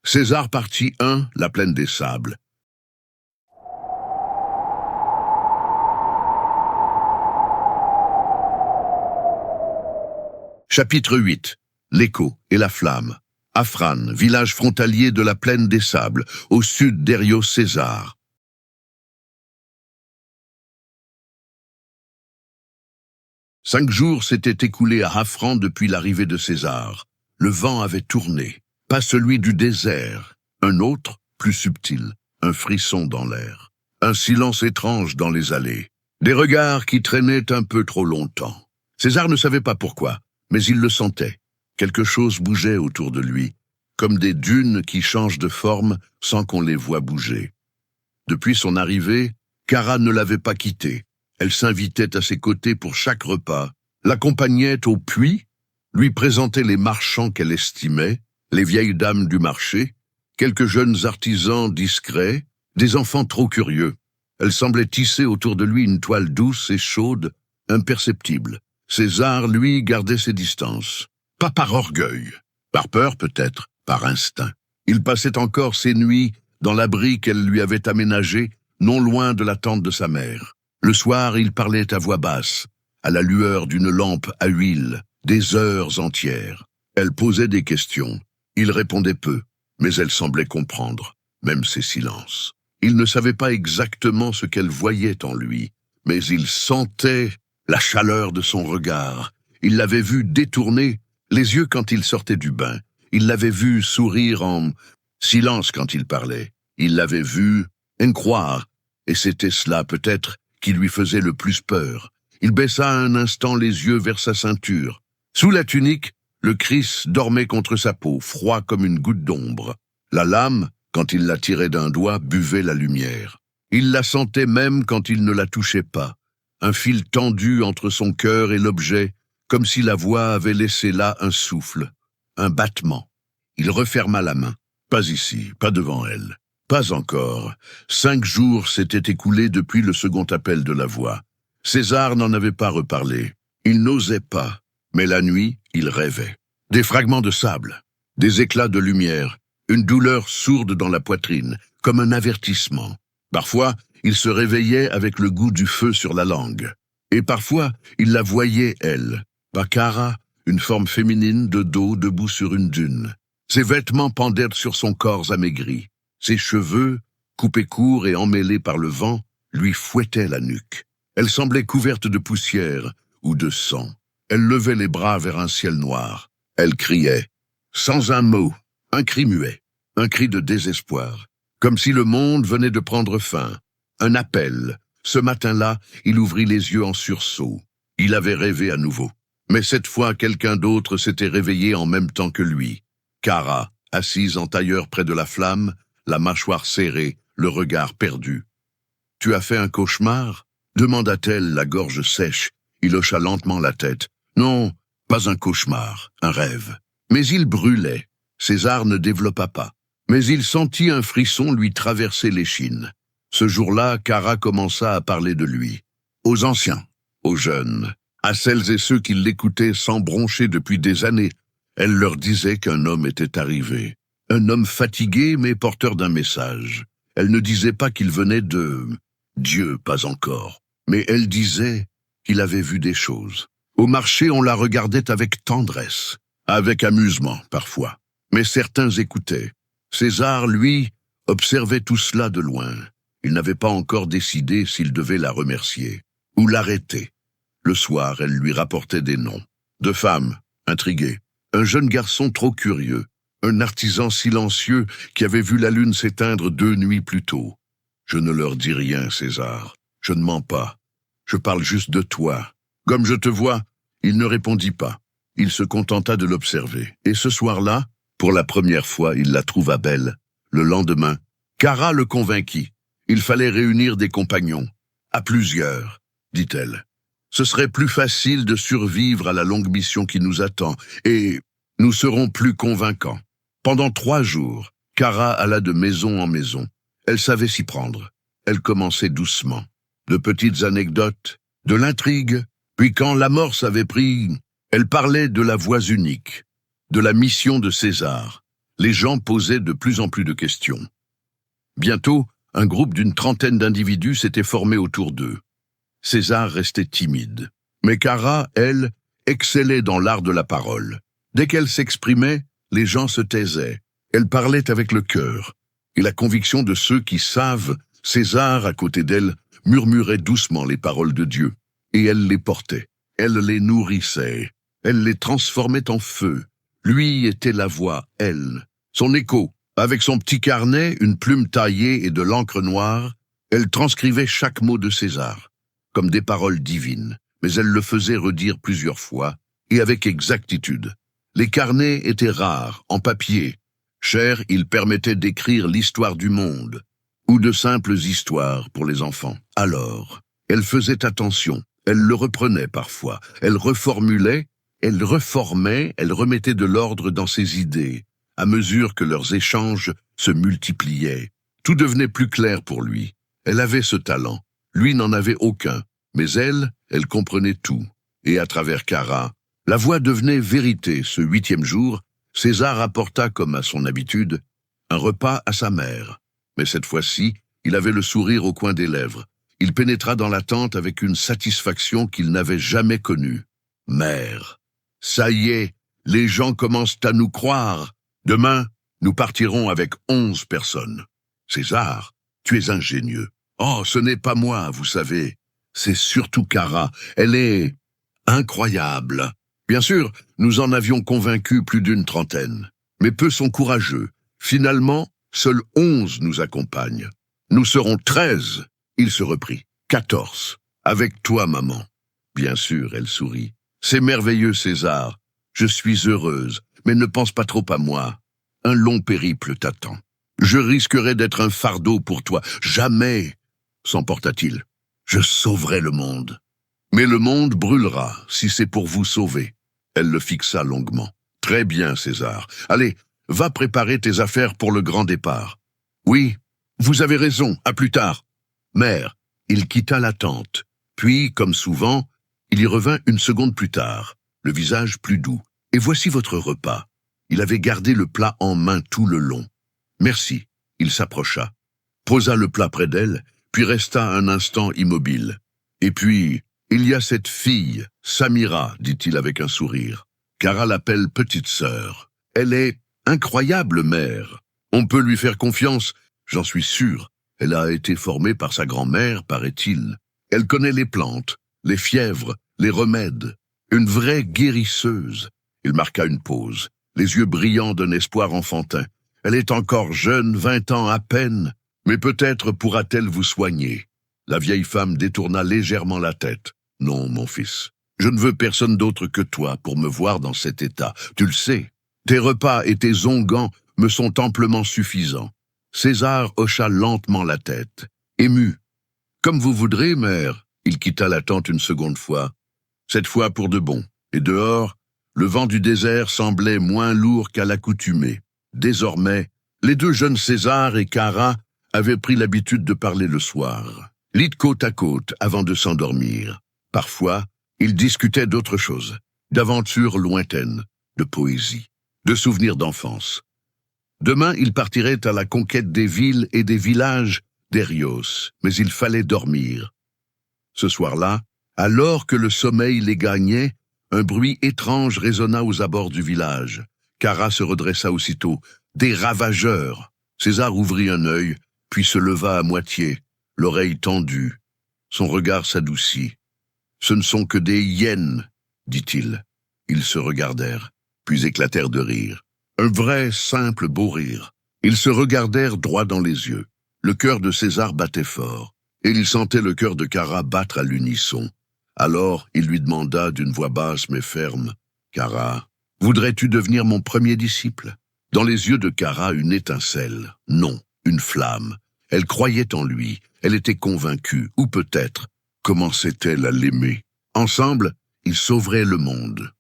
César partie 1, la plaine des sables. Chapitre 8. L'écho et la flamme. Afran, village frontalier de la plaine des sables, au sud d'Hério César. Cinq jours s'étaient écoulés à Afran depuis l'arrivée de César. Le vent avait tourné, pas celui du désert, un autre, plus subtil, un frisson dans l'air, un silence étrange dans les allées, des regards qui traînaient un peu trop longtemps. César ne savait pas pourquoi, mais il le sentait. Quelque chose bougeait autour de lui, comme des dunes qui changent de forme sans qu'on les voie bouger. Depuis son arrivée, Kara ne l'avait pas quitté. Elle s'invitait à ses côtés pour chaque repas, l'accompagnait au puits, lui présentait les marchands qu'elle estimait, les vieilles dames du marché, quelques jeunes artisans discrets, des enfants trop curieux. Elle semblait tisser autour de lui une toile douce et chaude, imperceptible. César, lui, gardait ses distances. Pas par orgueil, par peur peut-être, par instinct. Il passait encore ses nuits dans l'abri qu'elle lui avait aménagé, non loin de la tente de sa mère. Le soir, il parlait à voix basse, à la lueur d'une lampe à huile, des heures entières. Elle posait des questions. Il répondait peu, mais elle semblait comprendre, même ses silences. Il ne savait pas exactement ce qu'elle voyait en lui, mais il sentait la chaleur de son regard. Il l'avait vu détourner les yeux quand il sortait du bain. Il l'avait vu sourire en silence quand il parlait. Il l'avait vu croire, et c'était cela peut-être qui lui faisait le plus peur. Il baissa un instant les yeux vers sa ceinture. Sous la tunique, le Christ dormait contre sa peau, froid comme une goutte d'ombre. La lame, quand il la tirait d'un doigt, buvait la lumière. Il la sentait même quand il ne la touchait pas. Un fil tendu entre son cœur et l'objet, comme si la voix avait laissé là un souffle, un battement. Il referma la main. Pas ici, pas devant elle. Pas encore. 5 jours s'étaient écoulés depuis le second appel de la voix. César n'en avait pas reparlé. Il n'osait pas. Mais la nuit, il rêvait. Des fragments de sable, des éclats de lumière, une douleur sourde dans la poitrine, comme un avertissement. Parfois, il se réveillait avec le goût du feu sur la langue. Et parfois, il la voyait, elle. Kara, une forme féminine de dos debout sur une dune. Ses vêtements pendaient sur son corps amaigri. Ses cheveux, coupés courts et emmêlés par le vent, lui fouettaient la nuque. Elle semblait couverte de poussière ou de sang. Elle levait les bras vers un ciel noir. Elle criait, sans un mot, un cri muet, un cri de désespoir, comme si le monde venait de prendre fin. Un appel. Ce matin-là, il ouvrit les yeux en sursaut. Il avait rêvé à nouveau. Mais cette fois, quelqu'un d'autre s'était réveillé en même temps que lui. Kara, assise en tailleur près de la flamme, la mâchoire serrée, le regard perdu. « Tu as fait un cauchemar ?» demanda-t-elle, la gorge sèche. Il hocha lentement la tête. « Non, pas un cauchemar, un rêve. » Mais il brûlait. César ne développa pas. Mais il sentit un frisson lui traverser l'échine. Ce jour-là, Kara commença à parler de lui. Aux anciens, aux jeunes, à celles et ceux qui l'écoutaient sans broncher depuis des années. Elle leur disait qu'un homme était arrivé. Un homme fatigué mais porteur d'un message. Elle ne disait pas qu'il venait de Dieu, pas encore. Mais elle disait qu'il avait vu des choses. Au marché, on la regardait avec tendresse, avec amusement parfois. Mais certains écoutaient. César, lui, observait tout cela de loin. Il n'avait pas encore décidé s'il devait la remercier ou l'arrêter. Le soir, elle lui rapportait des noms. De femmes, intriguées. Un jeune garçon trop curieux. Un artisan silencieux qui avait vu la lune s'éteindre 2 nuits plus tôt. Je ne leur dis rien, César. Je ne mens pas. Je parle juste de toi. Comme je te vois, il ne répondit pas. Il se contenta de l'observer. Et ce soir-là, pour la première fois, il la trouva belle. Le lendemain, Kara le convainquit. Il fallait réunir des compagnons. À plusieurs, dit-elle. Ce serait plus facile de survivre à la longue mission qui nous attend, et nous serons plus convaincants. Pendant 3 jours, Kara alla de maison en maison. Elle savait s'y prendre. Elle commençait doucement. De petites anecdotes, de l'intrigue, puis quand l'amorce avait pris, elle parlait de la voie unique, de la mission de César, Les gens posaient de plus en plus de questions. Bientôt, un groupe d'une trentaine d'individus s'était formé autour d'eux. César restait timide. Mais Cara, elle, excellait dans l'art de la parole. Dès qu'elle s'exprimait, les gens se taisaient. Elle parlait avec le cœur. Et la conviction de ceux qui savent, César, à côté d'elle, murmurait doucement les paroles de Dieu. Et elle les portait. Elle les nourrissait. Elle les transformait en feu. Lui était la voix, elle. Son écho, avec son petit carnet, une plume taillée et de l'encre noire, elle transcrivait chaque mot de César, comme des paroles divines, mais elle le faisait redire plusieurs fois, et avec exactitude. Les carnets étaient rares, en papier. Chers, ils permettaient d'écrire l'histoire du monde, ou de simples histoires pour les enfants. Alors, elle faisait attention, elle le reprenait parfois, elle reformulait, elle reformait, elle remettait de l'ordre dans ses idées, à mesure que leurs échanges se multipliaient. Tout devenait plus clair pour lui. Elle avait ce talent. Lui n'en avait aucun. Mais elle comprenait tout. Et à travers Cara, la voix devenait vérité. Ce 8e jour, César apporta, comme à son habitude, un repas à sa mère. Mais cette fois-ci, il avait le sourire au coin des lèvres. Il pénétra dans la tente avec une satisfaction qu'il n'avait jamais connue. « Mère, ça y est, les gens commencent à nous croire. Demain, nous partirons avec 11 personnes. César, tu es ingénieux. Oh, ce n'est pas moi, vous savez. C'est surtout Cara. Elle est incroyable. Bien sûr, nous en avions convaincu plus d'une trentaine. Mais peu sont courageux. Finalement, seuls 11 nous accompagnent. Nous serons 13. Il se reprit. 14. Avec toi, maman. Bien sûr, elle sourit. C'est merveilleux, César. Je suis heureuse, mais ne pense pas trop à moi. Un long périple t'attend. Je risquerais d'être un fardeau pour toi. Jamais, s'emporta-t-il. Je sauverai le monde. Mais le monde brûlera, si c'est pour vous sauver. Elle le fixa longuement. Très bien, César. Allez, va préparer tes affaires pour le grand départ. Oui, vous avez raison, à plus tard. Mère, il quitta la tente. Puis, comme souvent, il y revint une seconde plus tard, le visage plus doux. Et voici votre repas. Il avait gardé le plat en main tout le long. Merci. Il s'approcha, posa le plat près d'elle, puis resta un instant immobile. Et puis, il y a cette fille, Samira, dit-il avec un sourire. Cara l'appelle petite sœur. Elle est incroyable, mère. On peut lui faire confiance, j'en suis sûr. Elle a été formée par sa grand-mère, paraît-il. Elle connaît les plantes, les fièvres, les remèdes. Une vraie guérisseuse. Il marqua une pause, les yeux brillants d'un espoir enfantin. Elle est encore jeune, 20 ans à peine, mais peut-être pourra-t-elle vous soigner. La vieille femme détourna légèrement la tête. Non, mon fils, je ne veux personne d'autre que toi pour me voir dans cet état. Tu le sais, tes repas et tes onguents me sont amplement suffisants. César hocha lentement la tête, ému. Comme vous voudrez, mère. Il quitta la tente une seconde fois, cette fois pour de bon. Et dehors, le vent du désert semblait moins lourd qu'à l'accoutumée. Désormais, les deux jeunes César et Cara avaient pris l'habitude de parler le soir, lit côte à côte avant de s'endormir. Parfois, ils discutaient d'autres choses, d'aventures lointaines, de poésie, de souvenirs d'enfance. Demain, ils partiraient à la conquête des villes et des villages d'Erios, mais il fallait dormir. Ce soir-là, alors que le sommeil les gagnait, un bruit étrange résonna aux abords du village. Cara se redressa aussitôt. Des ravageurs. César ouvrit un œil, puis se leva à moitié, l'oreille tendue. Son regard s'adoucit. Ce ne sont que des hyènes, dit-il. Ils se regardèrent, puis éclatèrent de rire. Un vrai, simple, beau rire. Ils se regardèrent droit dans les yeux. Le cœur de César battait fort, et il sentait le cœur de Cara battre à l'unisson. Alors, il lui demanda d'une voix basse mais ferme, « Cara, voudrais-tu devenir mon premier disciple ?» Dans les yeux de Cara, une étincelle. Non, une flamme. Elle croyait en lui, elle était convaincue, ou peut-être commençait-elle à l'aimer. Ensemble, ils sauveraient le monde.